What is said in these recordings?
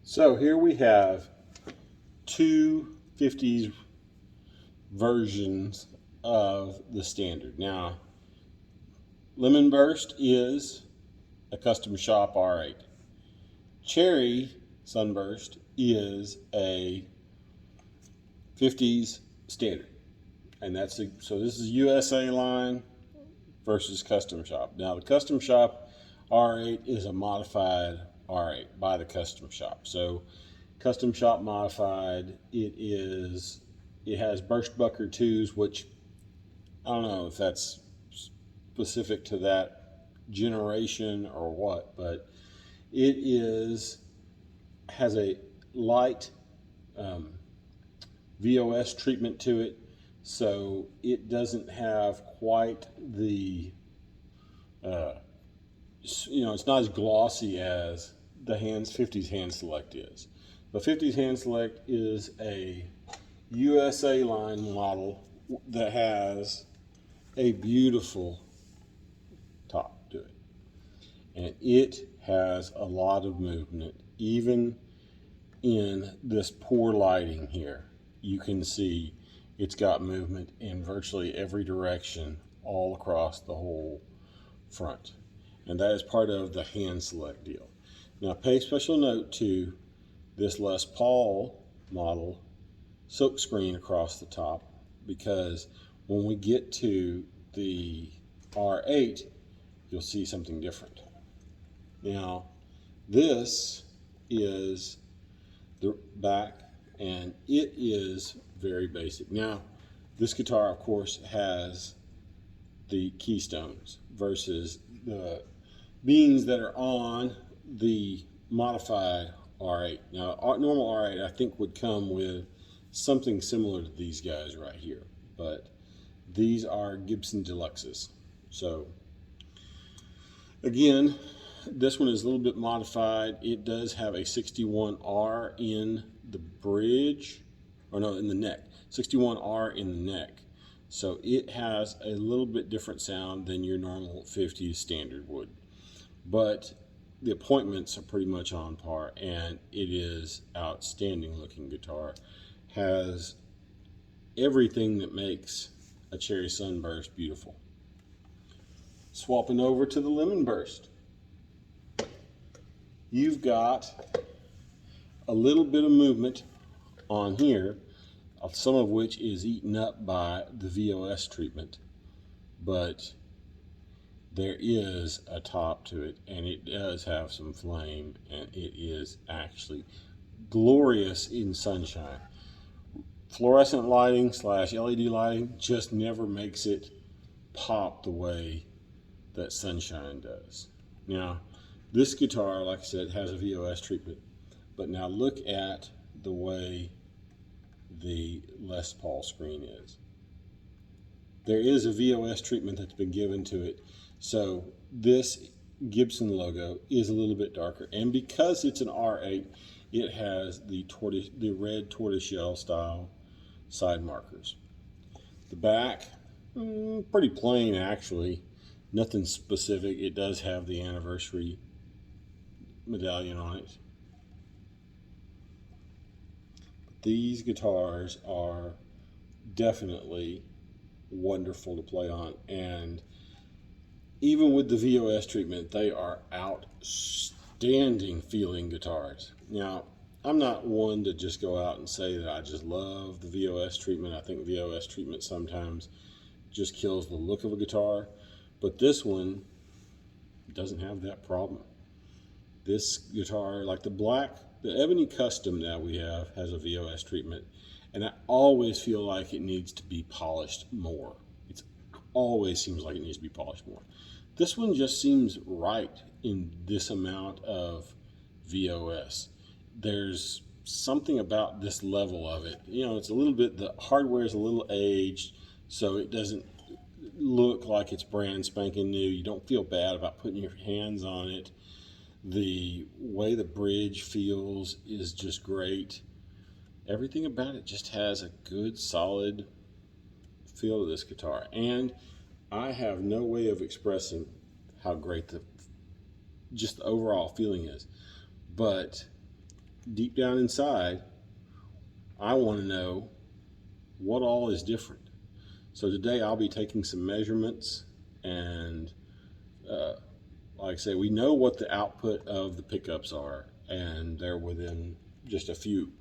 So here we have two 50s versions of the standard. Now, Lemon Burst is a custom shop R8. Cherry Sunburst is a 50s standard. And so this is USA line versus custom shop. Now the custom shop R8 is a modified R8 by the custom shop. So custom shop modified, it has burst bucker 2s, which I don't know if that's specific to that generation or what, but has a light VOS treatment to it, so it doesn't have quite the it's not as glossy as the 50s hand select is. The 50s hand select is a USA line model that has a beautiful top to it, and it has a lot of movement. Even in this poor lighting here, you can see it's got movement in virtually every direction all across the whole front, and that is part of the hand select deal. Now pay special note to this Les Paul model silk screen across the top, because when we get to the R8 you'll see something different. Now this is the back, and it is very basic. Now this guitar of course has the keystones versus the beans that are on the modified R8. Now normal R8 I think would come with something similar to these guys right here, but these are Gibson Deluxes. So again, this one is a little bit modified. It does have a 61R in the bridge, or no, in the neck. 61R in the neck. So it has a little bit different sound than your normal 50s standard would. But the appointments are pretty much on par, and it is outstanding looking guitar. Has everything that makes a Cherry Sunburst beautiful. Swapping over to the Lemon Burst, you've got a little bit of movement on here, some of which is eaten up by the VOS treatment, but there is a top to it, and it does have some flame, and it is actually glorious in sunshine. Fluorescent lighting / LED lighting just never makes it pop the way that sunshine does. Now this guitar, like I said, has a VOS treatment, but now look at the way the Les Paul screen is. There is a VOS treatment that's been given to it, so this Gibson logo is a little bit darker, and because it's an R8 it has the red tortoiseshell style side markers. The back, pretty plain actually, nothing specific. It does have the anniversary medallion on it. But these guitars are definitely wonderful to play on, and even with the VOS treatment, they are outstanding feeling guitars. Now, I'm not one to just go out and say that I just love the VOS treatment. I think VOS treatment sometimes just kills the look of a guitar, but this one doesn't have that problem. This guitar, like the Ebony Custom that we have, has a VOS treatment, and I always feel like it needs to be polished more. It always seems like it needs to be polished more. This one just seems right in this amount of VOS. There's something about this level of it. It's a little bit, the hardware is a little aged, so it doesn't look like it's brand spanking new. You don't feel bad about putting your hands on it. The way the bridge feels is just great. Everything about it just has a good solid feel to this guitar, and I have no way of expressing how great the overall feeling is, but deep down inside, I want to know what all is different. So today I'll be taking some measurements, and like I say, we know what the output of the pickups are, and they're within just a few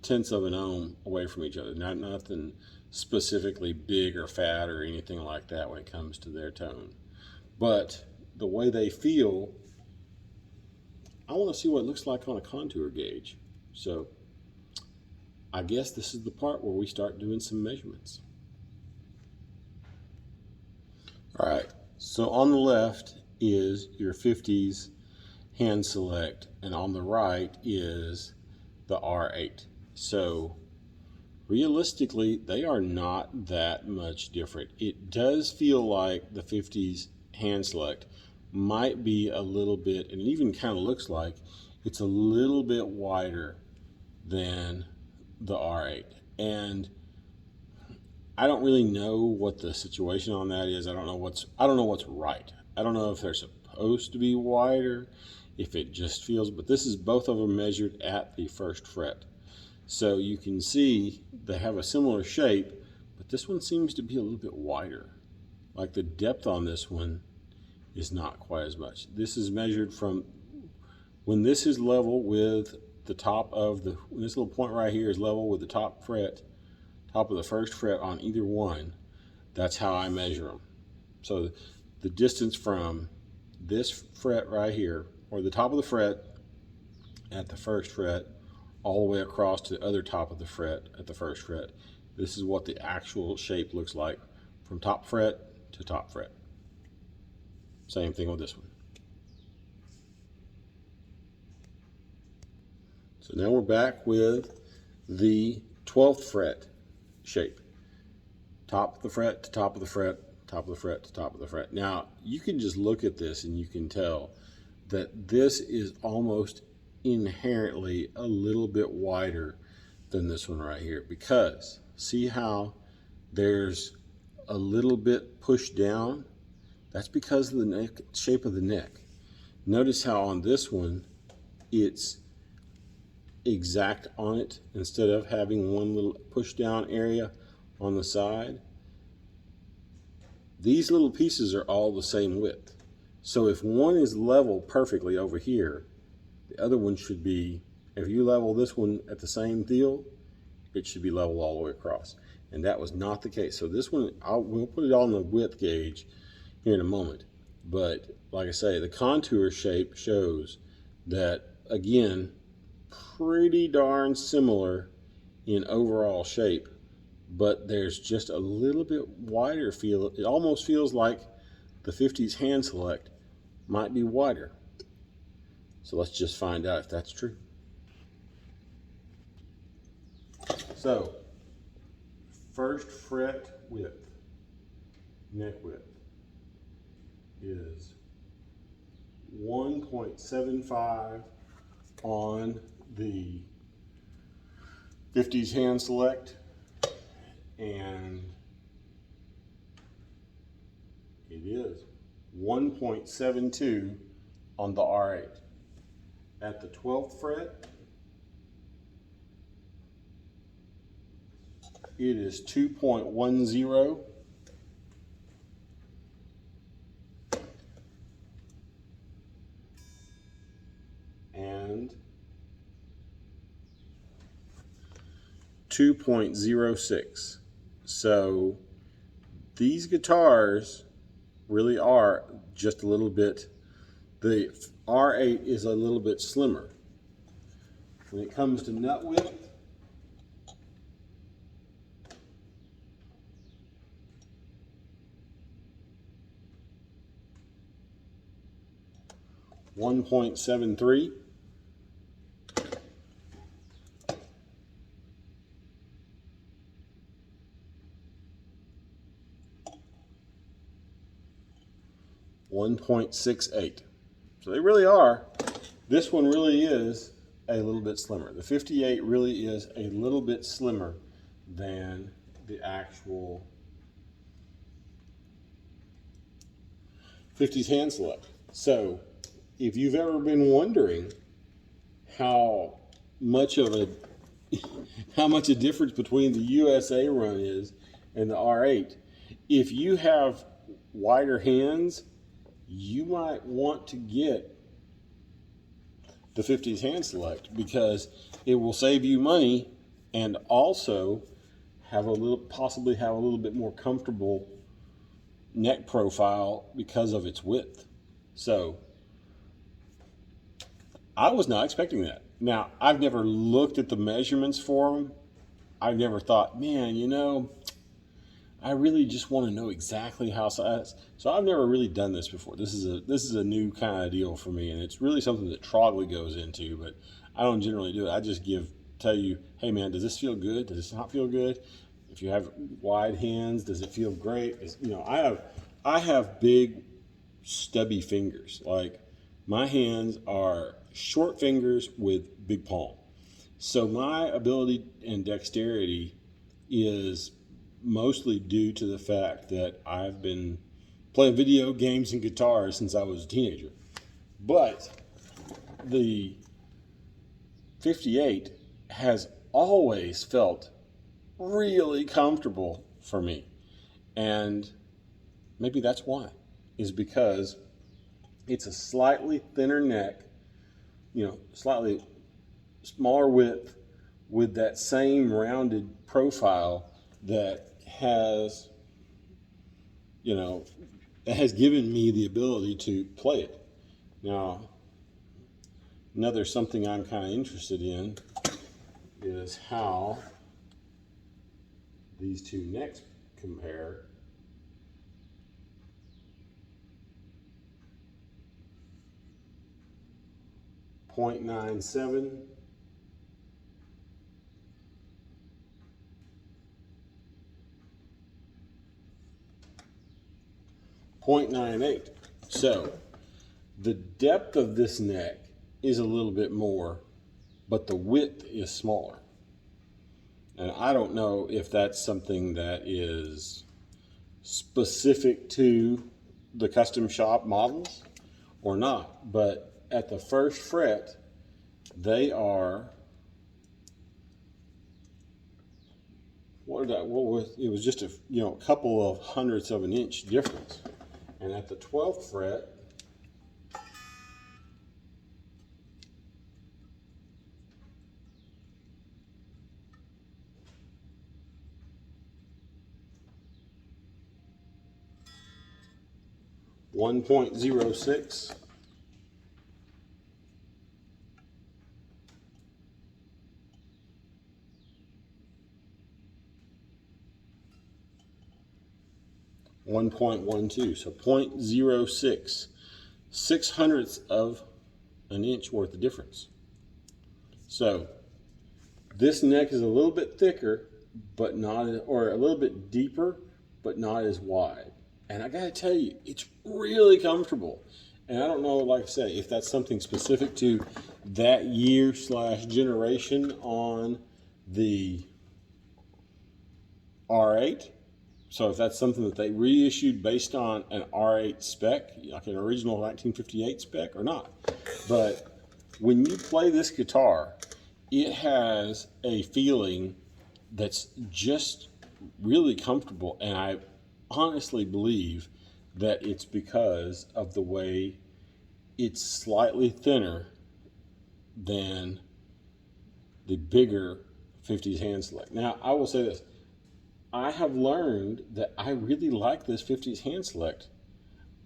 tenths of an ohm away from each other. Nothing specifically big or fat or anything like that when it comes to their tone. But the way they feel, I want to see what it looks like on a contour gauge. So I guess this is the part where we start doing some measurements. All right, so on the left is your 50s hand select, and on the right is the R8. So realistically, they are not that much different. It does feel like the 50s hand select might be a little bit, and it even kind of looks like it's a little bit wider than the R8. And I don't really know what the situation on that is. I don't know what's right. I don't know if they're supposed to be wider, if it just feels, but this is both of them measured at the first fret. So you can see they have a similar shape, but this one seems to be a little bit wider. Like the depth on this one is not quite as much. This is measured from when this is level with the top of the, when this little point right here is level with the top of the first fret on either one. That's how I measure them. So the distance from this fret right here, or the top of the fret at the first fret, all the way across to the other top of the fret at the first fret. This is what the actual shape looks like from top fret to top fret. Same thing with this one. So now we're back with the 12th fret shape. Top of the fret to top of the fret, top of the fret to top of the fret. Now you can just look at this and you can tell that this is almost inherently a little bit wider than this one right here, because see how there's a little bit pushed down? That's because of the neck, shape of the neck. Notice how on this one it's exact on it instead of having one little push down area on the side. These little pieces are all the same width. So if one is level perfectly over here, the other one should be, if you level this one at the same deal, it should be level all the way across. And that was not the case. So this one, we'll put it on the width gauge here in a moment. But like I say, the contour shape shows that, again, pretty darn similar in overall shape, but there's just a little bit wider feel. It almost feels like the 50s hand select might be wider. So let's just find out if that's true. So, first fret width, neck width, is 1.75 on the 50s hand select, and it is 1.72 on the R8. At the 12th fret, it is 2.10. And 2.06. So these guitars really are just a little bit, the R8 is a little bit slimmer. When it comes to nut width, .73. .68. So they really are. This one really is a little bit slimmer. The 58 really is a little bit slimmer than the actual 50s hand select. So if you've ever been wondering how much of a how much a difference between the USA run is and the R8, if you have wider hands, you might want to get the 50s hand select because it will save you money and also possibly have a little bit more comfortable neck profile because of its width. So I was not expecting that. Now, I've never looked at the measurements for them. I've never thought, man, I really just want to know exactly how size. So I've never really done this before. This is a new kind of deal for me, and it's really something that Trogley goes into, but I don't generally do it. I just tell you, hey man, does this feel good? Does this not feel good? If you have wide hands, does it feel great? I have big stubby fingers. Like my hands are short fingers with big palm. So my ability and dexterity is mostly due to the fact that I've been playing video games and guitar since I was a teenager. But the 58 has always felt really comfortable for me. And maybe that's why, is because it's a slightly thinner neck, slightly smaller width with that same rounded profile that has given me the ability to play it. Now, another something I'm kind of interested in is how these two necks compare. .97 .98. So the depth of this neck is a little bit more, but the width is smaller. And I don't know if that's something that is specific to the custom shop models or not, but at the first fret, they are, it was just a couple of hundredths of an inch difference. And at the 12th fret, .06. .12, so .06, 6/100ths of an inch worth of difference. So this neck is a little bit thicker, but or a little bit deeper, but not as wide. And I gotta tell you, it's really comfortable. And I don't know, like I say, if that's something specific to that year/generation on the R8. So if that's something that they reissued based on an R8 spec, like an original 1958 spec or not. But when you play this guitar, it has a feeling that's just really comfortable. And I honestly believe that it's because of the way it's slightly thinner than the bigger 50s hand select. Now, I will say this. I have learned that I really like this 50s hand select.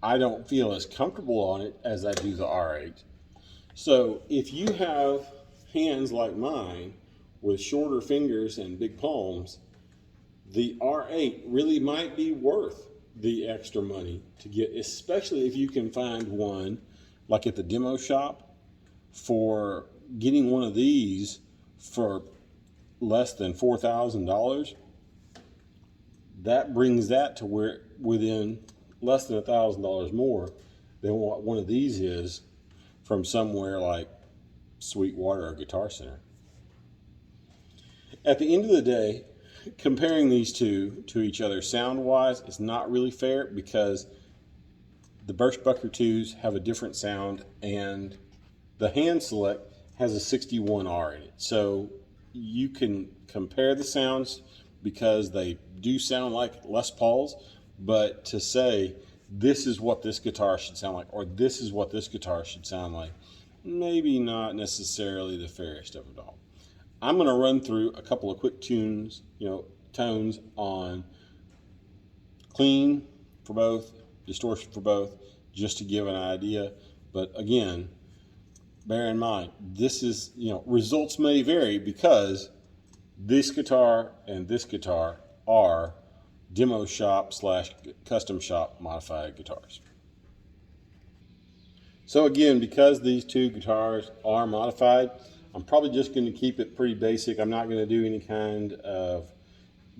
I don't feel as comfortable on it as I do the R8. So if you have hands like mine with shorter fingers and big palms, the R8 really might be worth the extra money to get, especially if you can find one like at the demo shop. For getting one of these for less than $4,000, that brings that to where within less than $1,000 more than what one of these is from somewhere like Sweetwater or Guitar Center. At the end of the day, comparing these two to each other sound-wise is not really fair, because the Birchbucker 2s have a different sound, and the hand select has a 61R in it. So you can compare the sounds because they do sound like Les Pauls, but to say this is what this guitar should sound like, or this is what this guitar should sound like, maybe not necessarily the fairest of it all. I'm going to run through a couple of quick tones on clean for both, distortion for both, just to give an idea. But again, bear in mind, this is, results may vary because this guitar and this guitar are demo shop / custom shop modified guitars. So again, because these two guitars are modified, I'm probably just going to keep it pretty basic. I'm not going to do any kind of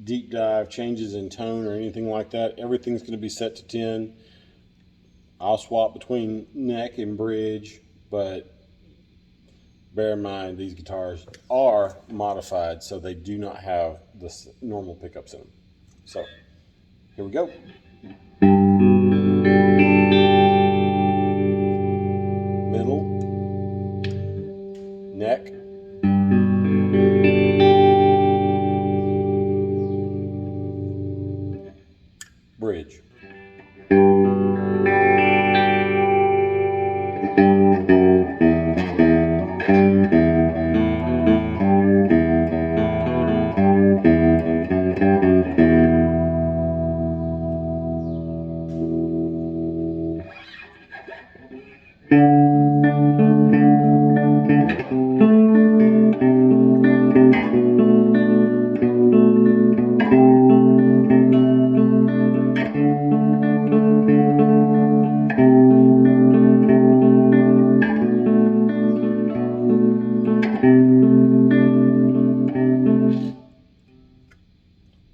deep dive changes in tone or anything like that. Everything's going to be set to 10. I'll swap between neck and bridge, but bear in mind these guitars are modified, so they do not have the normal pickups in them. So here we go. Middle, neck, bridge.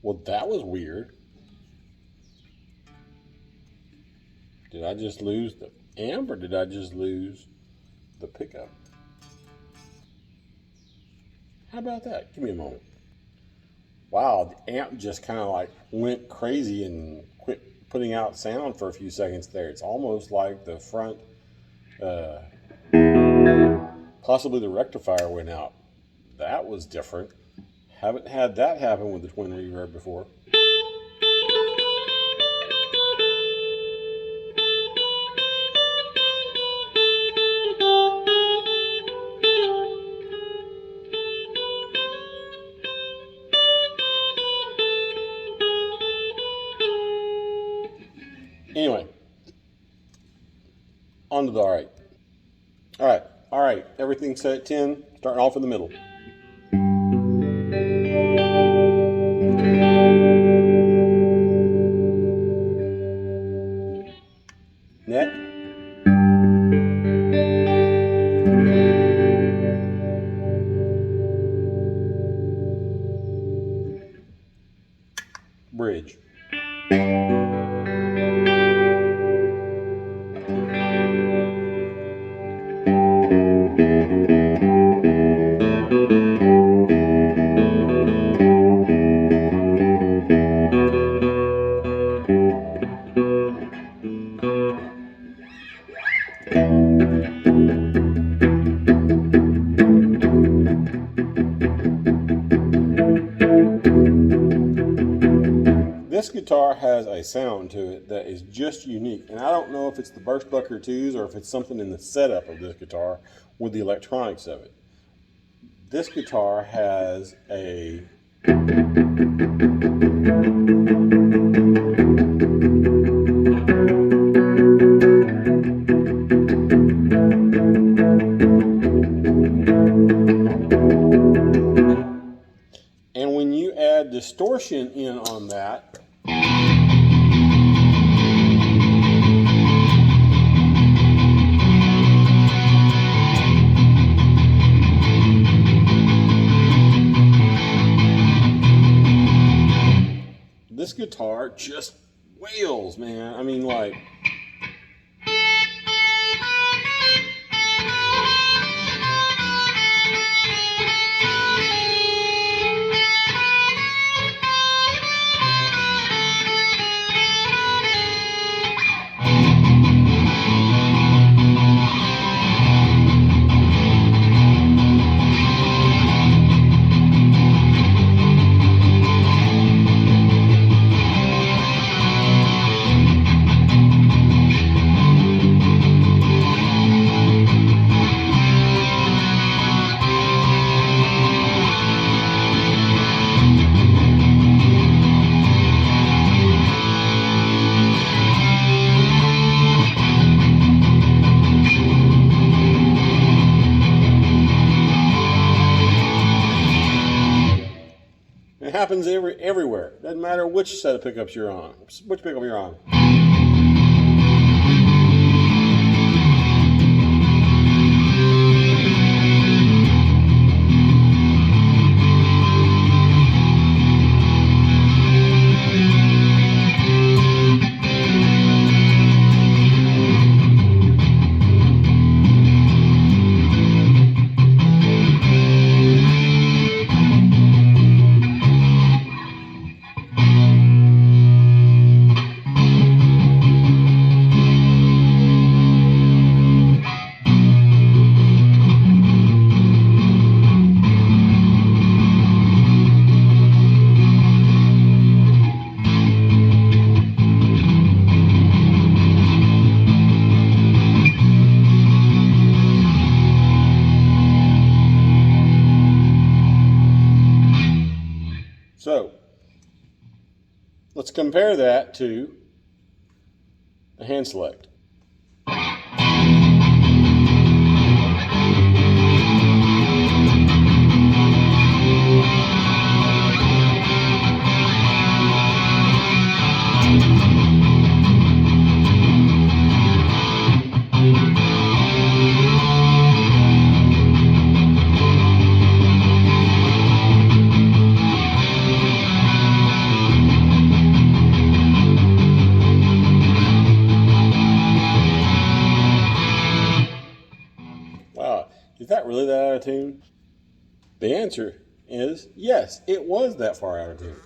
Well, that was weird. Did I just lose the amp, or did I just lose the pickup? How about that? Give me a moment. Wow, the amp just kind of like went crazy and quit putting out sound for a few seconds there. It's almost like the front, possibly the rectifier went out. That was different. Haven't had that happen with the twin reverb before. Anyway, on to the all right. Everything's set at 10, starting off in the middle. Neck. Bridge. This guitar has a sound to it that is just unique, and I don't know if it's the Birchbucker 2s or if it's something in the setup of this guitar with the electronics of it. This guitar has a and when you add distortion in on that, this guitar just wails, man. I mean, like, happens everywhere. Doesn't matter which set of pickups you're on, which pickup you're on. So, let's compare that to the hand select. Wow, is that really that out of tune? The answer is yes, it was that far out of tune.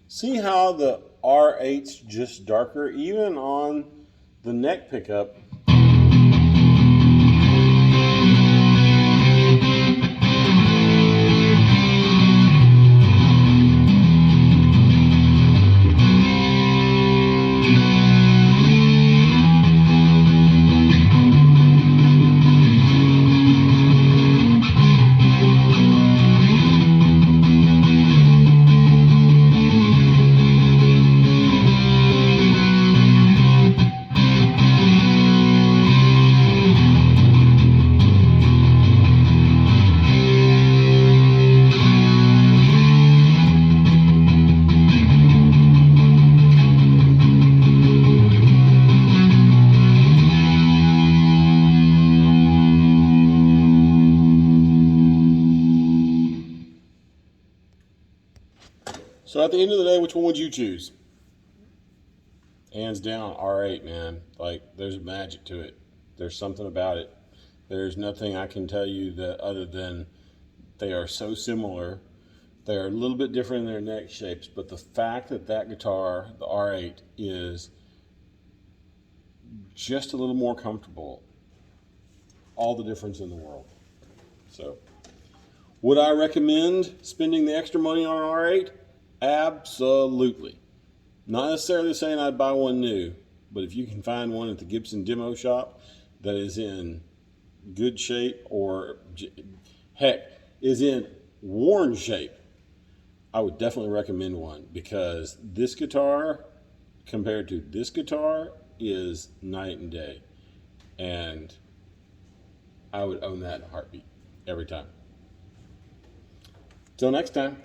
See how the R8's just darker, even on the neck pickup. So at the end of the day, which one would you choose? Hands down, R8, man. Like, there's magic to it. There's something about it. There's nothing I can tell you that other than they are so similar. They are a little bit different in their neck shapes, but the fact that that guitar, the R8, is just a little more comfortable, all the difference in the world. So, would I recommend spending the extra money on an R8? Absolutely. Not necessarily saying I'd buy one new, but if you can find one at the Gibson demo shop that is in good shape, or heck, is in worn shape, I would definitely recommend one, because this guitar compared to this guitar is night and day, and I would own that in a heartbeat every time. Till next time.